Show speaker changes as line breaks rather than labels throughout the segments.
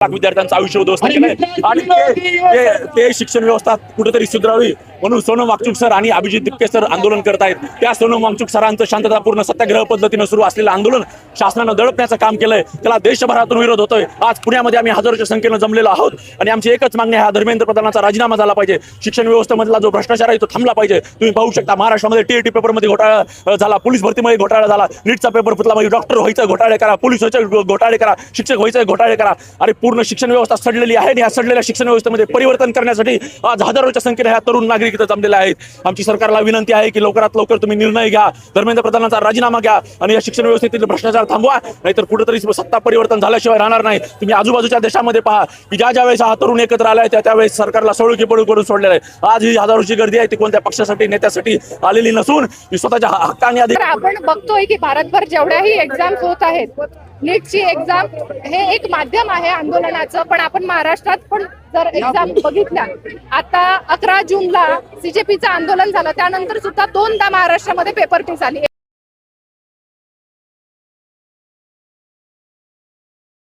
लाख विद्यार्थ्यांचं आयुष्य उद्ध्वस्त केलंय आणि ते शिक्षण व्यवस्था कुठेतरी सुधारावी म्हणून सोनम वांगचुक सर आणि अभिजित दिपके सर आंदोलन करत आहेत। त्या सोनम वांगचुक सरांचं शांततापूर्ण सत्याग्रह पद्धतीनं सुरू असलेलं आंदोलन शासनानं दडपण्याचं काम केलंय, त्याला देशभरातून विरोध होतोय। आज पुण्यामध्ये आम्ही हजारोच्या संख्येनं जमलेलो आहोत आणि आमची एकच मागणी आहे, धर्मेंद्र प्रधानाचा राजीनामा झाला पाहिजे। शिक्षण व्यवस्थेमधला जो भ्रष्टाचार आहे तो थांबला पाहिजे। तुम्ही पाहू शकता महाराष्ट्रामध्ये टीईटी पेपरमध्ये घोटाळा झाला, पोलीस भरतीमध्ये घोटाळा झाला, नीटचा पेपर फुटला, म्हणजे डॉक्टर व्हायचं घोटाळे करा, पोलीस व्हायचं घोटाळे करा, शिक्षक व्हायचं घोटाळे करा। आणि पूर्ण शिक्षण व्यवस्था सडलेली आहे आणि या सडलेल्या शिक्षण व्यवस्थेमध्ये परिवर्तन करण्यासाठी आज हजारोच्या संख्येने ह्या तरुण नागरिक इथं जमलेले आहेत। आमची सरकारला विनंती आहे की लवकरात लवकर तुम्ही निर्णय घ्या, धर्मेंद्र प्रधानाचा राजीनामा घ्या आणि या शिक्षण व्यवस्थेतील भ्रष्टाचार थांबवा, नाहीतर कुठेतरी सत्ता परिवर्तन झाल्याशिवाय राहणार नाही। तुम्ही आजूबाजूच्या देशामध्ये पहा की ज्या वेळेस हा तरुण एकत्र आलाय त्यावेळेस सरकारला सळुकी पडू करून सोडलेलं आहे। आज ही हजारोची गर्दी आहे ती कोणत्या पक्षासाठी नेत्यासाठी आलेली नसून ती स्वतःच्या हक्काने
आपण बघतोय की भारतभर जेवढ्याही एक्झाम होत आहेत, नीटची एक्झाम हे एक माध्यम आहे आंदोलनाचं, पण आपण महाराष्ट्रात पण जर एक्झाम बघितल्या, आता 11 जूनला सीजेपीचं आंदोलन झालं, त्यानंतर सुद्धा 2दा महाराष्ट्रामध्ये पेपर टी झाली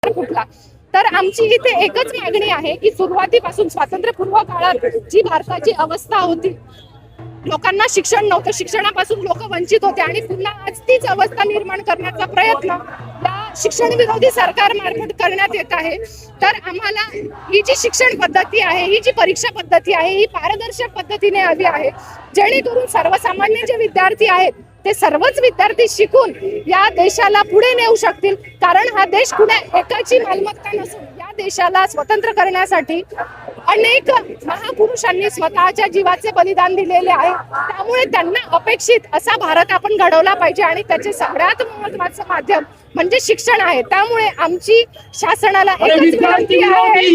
कुठला। तर आमची इथे एकच मागणी आहे की सुरुवातीपासून स्वातंत्र्यपूर्व काळात जी भारताची अवस्था होती, लोकांना शिक्षण नव्हतं, शिक्षणापासून लोक वंचित होते आणि पुन्हा आज तीच अवस्था निर्माण करण्याचा प्रयत्न या शिक्षण विरोधी सरकार मार्फत करण्यात येत आहे। तर आम्हाला ही जी शिक्षण पद्धती आहे, ही जी परीक्षा पद्धती आहे, ही पारदर्शक पद्धतीने हवी आहे, जेणेकरून सर्वसामान्य जे विद्यार्थी आहेत ते सर्वच विद्यार्थी शिकून या देशाला पुढे नेऊ शकतील। कारण हा देश कुणा एकाची मालमत्ता नसून या देशाला स्वतंत्र करण्यासाठी अनेक महापुरुषांनी स्वतःच्या जीवाचे बलिदान दिलेले आहे। त्यामुळे त्यांना अपेक्षित असा भारत आपण घडवला पाहिजे आणि त्याचे सगळ्यात महत्त्वाचं माध्यम म्हणजे शिक्षण आहे। त्यामुळे आमची शासनाला एकच विनंती आहे